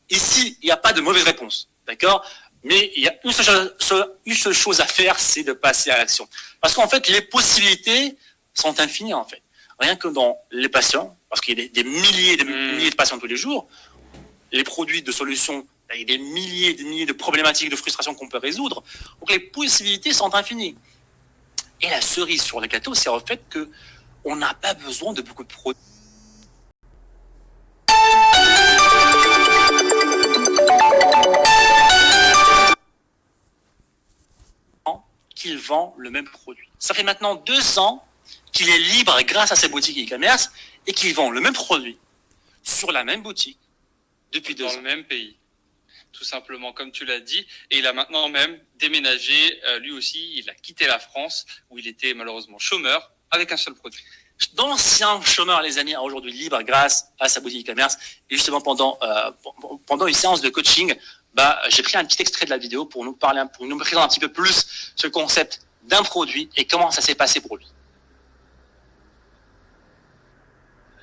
A: Ici, il n'y a pas de mauvaise réponse. D'accord? Mais il y a une seule chose à faire, c'est de passer à l'action. Parce qu'en fait, les possibilités sont infinies en fait. Rien que dans les patients, parce qu'il y a des milliers de patients tous les jours, les produits de solutions, il y a des milliers de problématiques, de frustrations qu'on peut résoudre. Donc les possibilités sont infinies. Et la cerise sur le gâteau, c'est en fait que on n'a pas besoin de beaucoup de produits. Qu'il vend le même produit. Ça fait maintenant 2 ans qu'il est libre grâce à ses boutiques e-commerce et qu'il vend le même produit sur la même boutique depuis 2 ans.
B: Dans le même pays. Tout simplement, comme tu l'as dit. Et il a maintenant même déménagé. Lui aussi, il a quitté la France où il était malheureusement chômeur avec un seul produit.
A: D'ancien chômeur, les amis, aujourd'hui libre grâce à sa boutique e-commerce. Et justement, pendant une séance de coaching, j'ai pris un petit extrait de la vidéo pour nous présenter un petit peu plus ce concept d'un produit et comment ça s'est passé pour lui.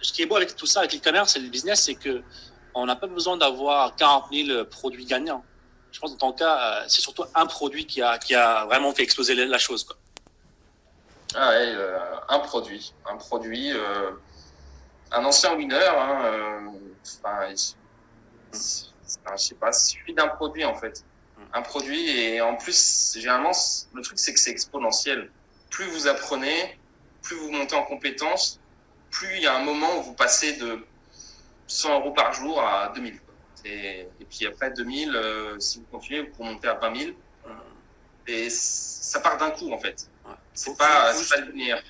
A: Ce qui est beau avec tout ça, avec l'e-commerce et le business, c'est que on n'a pas besoin d'avoir 40 000 produits gagnants. Je pense que dans ton cas, c'est surtout un produit qui a vraiment fait exploser la chose, quoi.
D: Ah ouais, un produit, un ancien winner. Je sais pas, il suffit d'un produit en fait. Un produit et en plus, généralement, le truc c'est que c'est exponentiel. Plus vous apprenez, plus vous montez en compétences, plus il y a un moment où vous passez de 100 € par jour à 2000. Et puis après 2000, si vous continuez, vous pouvez monter à 20 000. Et ça part d'un coup en fait. C'est pas linéaire.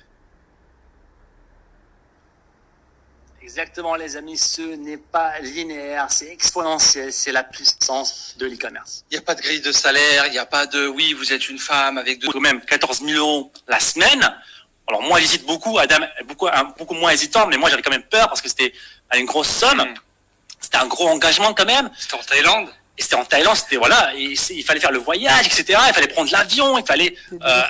A: Exactement, les amis, ce n'est pas linéaire, c'est exponentiel, c'est la puissance de l'e-commerce.
B: Il n'y a pas de grille de salaire, il n'y a pas de oui, vous êtes une femme avec
A: Quand même 14 000 € la semaine. Alors moi, j'hésite beaucoup, Adam, beaucoup moins hésitant, mais moi j'avais quand même peur parce que c'était une grosse somme. C'était un gros engagement quand même.
B: C'était en Thaïlande.
A: Et c'était en Thaïlande, il fallait faire le voyage, etc. Il fallait prendre l'avion, il fallait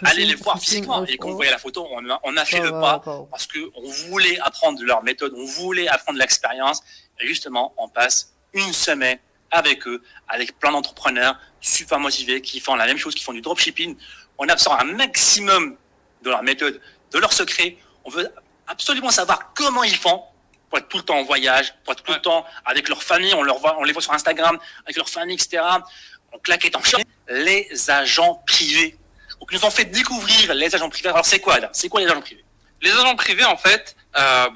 A: aller les voir physiquement. Et quand vous voyez la photo, on a fait le pas parce qu'on voulait apprendre leur méthode, on voulait apprendre l'expérience. Et justement, on passe une semaine avec eux, avec plein d'entrepreneurs super motivés qui font la même chose, qui font du dropshipping. On absorbe un maximum de leur méthode, de leurs secrets. On veut absolument savoir comment ils font. pour être tout le temps en voyage, pour être tout le temps avec leur famille, on les voit sur Instagram, avec leur famille, etc. On claquette en shop. Les agents privés. Donc, ils nous ont fait découvrir les agents privés. Alors, c'est quoi, Adam? C'est quoi les agents privés?
B: Les agents privés, en fait,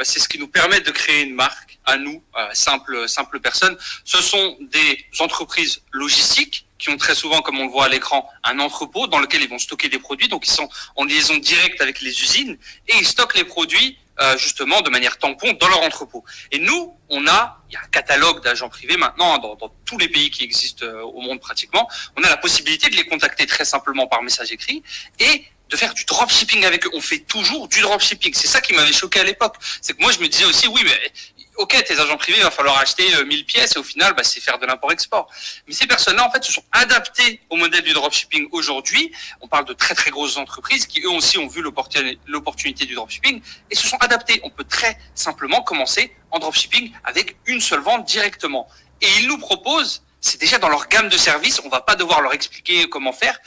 B: c'est ce qui nous permet de créer une marque à nous, simples personnes. Ce sont des entreprises logistiques qui ont très souvent, comme on le voit à l'écran, un entrepôt dans lequel ils vont stocker des produits. Donc, ils sont en liaison directe avec les usines et ils stockent les produits justement de manière tampon dans leur entrepôt. Et nous, il y a un catalogue d'agents privés maintenant dans tous les pays qui existent au monde pratiquement. On a la possibilité de les contacter très simplement par message écrit et de faire du dropshipping avec eux. On fait toujours du dropshipping. C'est ça qui m'avait choqué à l'époque. C'est que moi, je me disais aussi, oui, mais ok, tes agents privés, il va falloir acheter 1000 pièces et au final, c'est faire de l'import-export. Mais ces personnes-là, en fait, se sont adaptées au modèle du dropshipping aujourd'hui. On parle de très, très grosses entreprises qui, eux aussi, ont vu l'opportunité du dropshipping et se sont adaptées. On peut très simplement commencer en dropshipping avec une seule vente directement. Et ils nous proposent, c'est déjà dans leur gamme de services, on va pas devoir leur expliquer comment faire,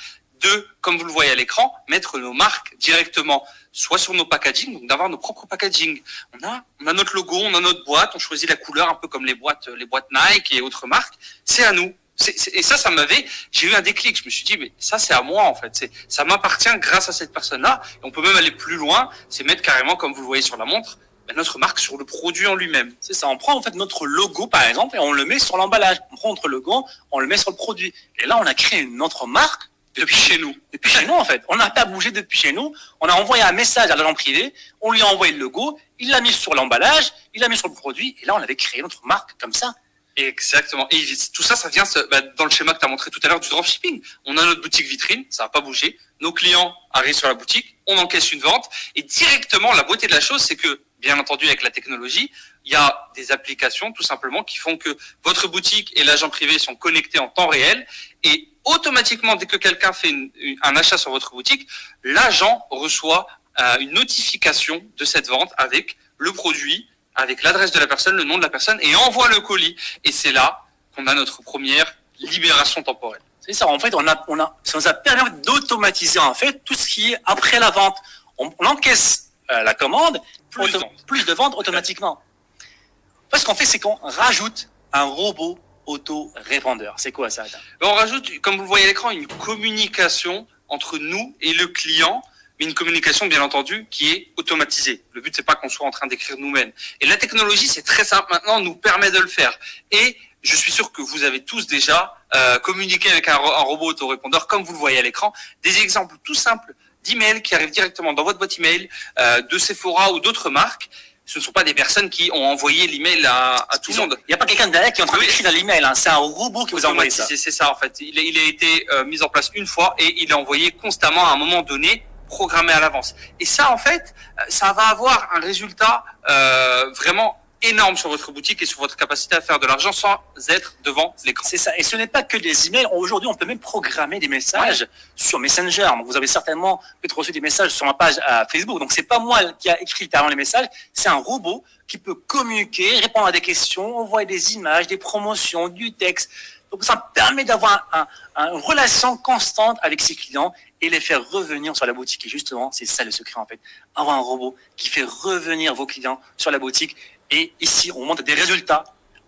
B: comme vous le voyez à l'écran, mettre nos marques directement, soit sur nos packaging, donc d'avoir nos propres packaging. On a notre logo, on a notre boîte, on choisit la couleur, un peu comme les boîtes Nike et autres marques. C'est à nous. Et ça j'ai eu un déclic. Je me suis dit, mais ça, c'est à moi, en fait. Ça m'appartient grâce à cette personne-là. Et on peut même aller plus loin. C'est mettre carrément, comme vous le voyez sur la montre, notre marque sur le produit en lui-même.
A: C'est ça. On prend, en fait, notre logo, par exemple, et on le met sur l'emballage. On prend notre logo, on le met sur le produit. Et là, on a créé une autre marque.
B: Depuis chez nous.
A: Depuis chez nous, en fait. On n'a pas bougé depuis chez nous. On a envoyé un message à l'agent privé. On lui a envoyé le logo. Il l'a mis sur l'emballage. Il l'a mis sur le produit. Et là, on avait créé notre marque comme ça.
B: Exactement. Et tout ça, ça vient dans le schéma que tu as montré tout à l'heure du dropshipping. On a notre boutique vitrine. Ça n'a pas bougé. Nos clients arrivent sur la boutique. On encaisse une vente. Et directement, la beauté de la chose, c'est que, bien entendu, avec la technologie, il y a des applications, tout simplement, qui font que votre boutique et l'agent privé sont connectés en temps réel. Et automatiquement, dès que quelqu'un fait un achat sur votre boutique, l'agent reçoit une notification de cette vente avec le produit, avec l'adresse de la personne, le nom de la personne, et envoie le colis. Et c'est là qu'on a notre première libération temporelle.
A: C'est ça. En fait, ça nous a permis d'automatiser, en fait, tout ce qui est après la vente. On encaisse la commande, plus de ventes automatiquement. Ce qu'on fait, c'est qu'on rajoute un robot auto-répondeur. C'est quoi ça?
B: On rajoute, comme vous le voyez à l'écran, une communication entre nous et le client, mais une communication, bien entendu, qui est automatisée. Le but, c'est pas qu'on soit en train d'écrire nous-mêmes. Et la technologie, c'est très simple maintenant, nous permet de le faire. Et je suis sûr que vous avez tous déjà communiqué avec un robot auto-répondeur, comme vous le voyez à l'écran. Des exemples tout simples d'emails qui arrivent directement dans votre boîte email, de Sephora ou d'autres marques. Ce ne sont pas des personnes qui ont envoyé l'email à tout le monde.
A: Il n'y a pas quelqu'un derrière qui est en train d'écrire dans l'email. C'est un robot qui vous a envoyé ça.
B: C'est ça, en fait. Il a été mis en place une fois et il est envoyé constamment à un moment donné, programmé à l'avance. Et ça, en fait, ça va avoir un résultat vraiment énorme sur votre boutique et sur votre capacité à faire de l'argent sans être devant l'écran.
A: C'est ça. Et ce n'est pas que des emails. Aujourd'hui, on peut même programmer des messages sur Messenger. Donc, vous avez certainement peut-être reçu des messages sur ma page Facebook. Donc, c'est pas moi qui a écrit littéralement les messages. C'est un robot qui peut communiquer, répondre à des questions, envoyer des images, des promotions, du texte. Donc, ça permet d'avoir une relation constante avec ses clients et les faire revenir sur la boutique. Et justement, c'est ça le secret, en fait. Avoir un robot qui fait revenir vos clients sur la boutique. Et ici, on montre des résultats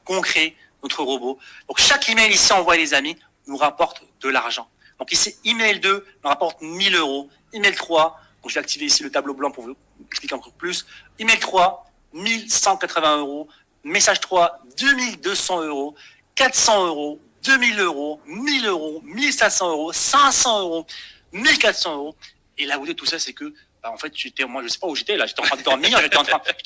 A: concrets, notre robot. Donc, chaque email ici envoyé, les amis, nous rapporte de l'argent. Donc, ici, email 2 nous rapporte 1000 €. Email 3, donc je vais activer ici le tableau blanc pour vous expliquer encore plus. Email 3, 1180 €. Message 3, 2200 €. 400 €, 2000 €, 1000 €, 1500 €, 500 €, 1400 €. Et la beauté de tout ça, c'est que en fait, moi, je sais pas où j'étais là. J'étais en train de dormir, j'étais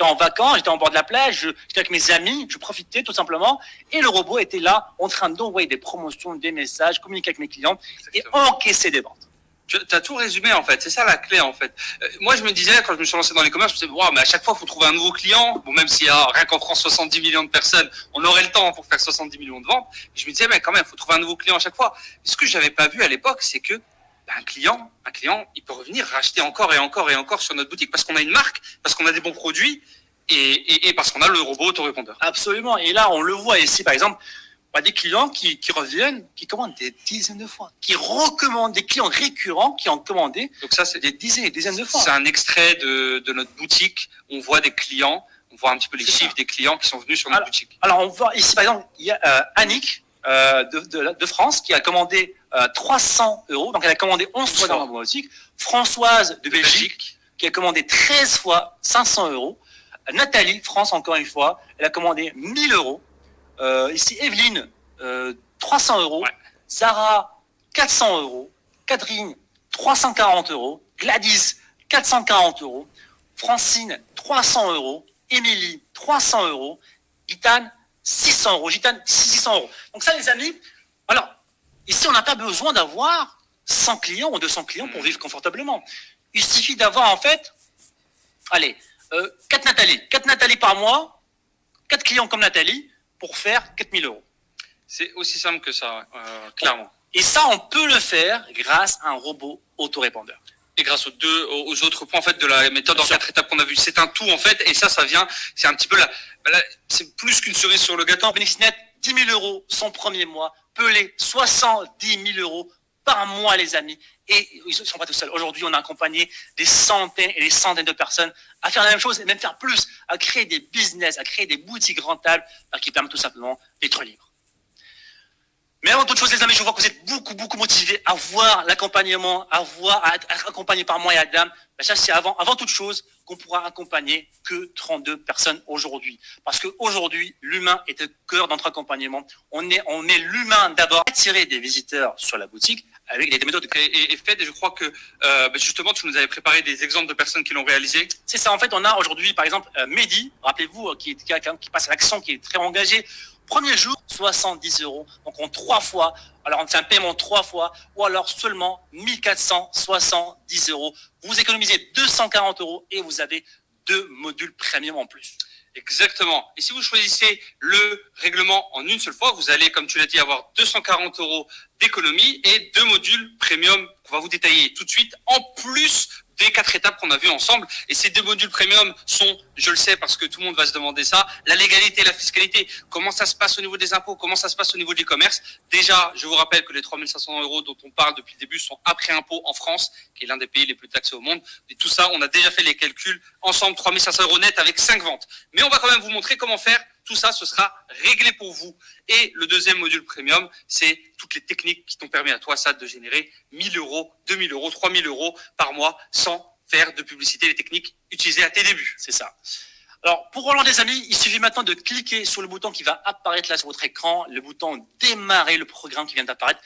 A: en vacances, j'étais en bord de la plage, j'étais avec mes amis, je profitais tout simplement. Et le robot était là, en train d'envoyer des promotions, des messages, communiquer avec mes clients et encaisser des ventes.
B: Tu as tout résumé, en fait. C'est ça la clé, en fait. Moi, je me disais, quand je me suis lancé dans les commerces, je me disais, mais à chaque fois, il faut trouver un nouveau client. Bon, même s'il y a rien qu'en France 70 millions de personnes, on aurait le temps pour faire 70 millions de ventes. Je me disais, mais quand même, il faut trouver un nouveau client à chaque fois. Et ce que j'avais pas vu à l'époque, c'est que un client, il peut revenir racheter encore et encore et encore sur notre boutique parce qu'on a une marque, parce qu'on a des bons produits et parce qu'on a le robot autorépondeur.
A: Absolument. Et là, on le voit ici, par exemple, Des clients qui reviennent, qui commandent des dizaines de fois, qui recommandent, des clients récurrents qui ont commandé.
B: Donc ça, c'est
A: des dizaines et dizaines de fois.
B: C'est un extrait de notre boutique. On voit des clients, on voit un petit peu les chiffres des clients qui sont venus sur notre boutique.
A: Alors, on voit ici, par exemple, il y a Annick de France qui a commandé 300 €. Donc, elle a commandé 11 fois dans la boutique. Françoise de Belgique qui a commandé 13 fois 500 €. Nathalie, France, encore une fois, elle a commandé 1000 €. Ici, Evelyne, 300 €. Ouais. Zara, 400 €. Catherine, 340 €. Gladys, 440 €. Francine, 300 €. Émilie, 300 €. Gitane, 600 €. Gitane, 600 €. Donc ça, les amis, alors, ici, on n'a pas besoin d'avoir 100 clients ou 200 clients pour vivre confortablement. Il suffit d'avoir, en fait, allez, 4 Nathalie par mois, 4 clients comme Nathalie, pour faire 4000 €.
B: C'est aussi simple que ça, clairement.
A: Et ça, on peut le faire grâce à un robot autorépondeur.
B: Et grâce aux autres points en fait de la méthode en 4 étapes qu'on a vu, c'est un tout en fait, et ça vient, c'est un petit peu c'est plus qu'une cerise sur le gâteau.
A: Bénéfice net 10 000 € son premier mois, Pelé 70 000 € par mois, les amis. Et ils ne sont pas tout seuls. Aujourd'hui, on a accompagné des centaines et des centaines de personnes à faire la même chose et même faire plus, à créer des business, à créer des boutiques rentables qui permettent tout simplement d'être libres. Mais avant toute chose, les amis, je vois que vous êtes beaucoup motivés à voir l'accompagnement, à être accompagné par moi et Adam. Ça, c'est avant toute chose qu'on pourra accompagner que 32 personnes aujourd'hui. Parce qu'aujourd'hui, l'humain est au cœur de notre accompagnement. On met l'humain d'abord, attirer des visiteurs sur la boutique avec des méthodes.
B: Et Fed, je crois que justement, tu nous avais préparé des exemples de personnes qui l'ont réalisé.
A: C'est ça, en fait, on a aujourd'hui, par exemple, Mehdi, rappelez-vous, qui passe à l'action, qui est très engagé. Premier jour, 70 €, donc en 3 fois. Alors, c'est un paiement 3 fois, ou alors seulement 1470 €. Vous économisez 240 € et vous avez 2 modules premium en plus.
B: Exactement. Et si vous choisissez le règlement en une seule fois, vous allez, comme tu l'as dit, avoir 240 € d'économie et 2 modules premium qu'on va vous détailler tout de suite, en plus des 4 étapes qu'on a vues ensemble. Et ces 2 modules premium sont, je le sais parce que tout le monde va se demander ça, la légalité et la fiscalité. Comment ça se passe au niveau des impôts? Comment ça se passe au niveau du commerce? Déjà, je vous rappelle que les 3 500 € dont on parle depuis le début sont après impôts en France, qui est l'un des pays les plus taxés au monde. Et tout ça, on a déjà fait les calculs ensemble, 3 500 € net avec 5 ventes. Mais on va quand même vous montrer comment faire. Tout ça, ce sera réglé pour vous. Et le deuxième module premium, c'est toutes les techniques qui t'ont permis à toi, ça, de générer 1000 €, 2000 €, 3000 € par mois sans faire de publicité, les techniques utilisées à tes débuts.
A: C'est ça. Alors, pour Roland, les amis, il suffit maintenant de cliquer sur le bouton qui va apparaître là sur votre écran, le bouton démarrer le programme qui vient d'apparaître.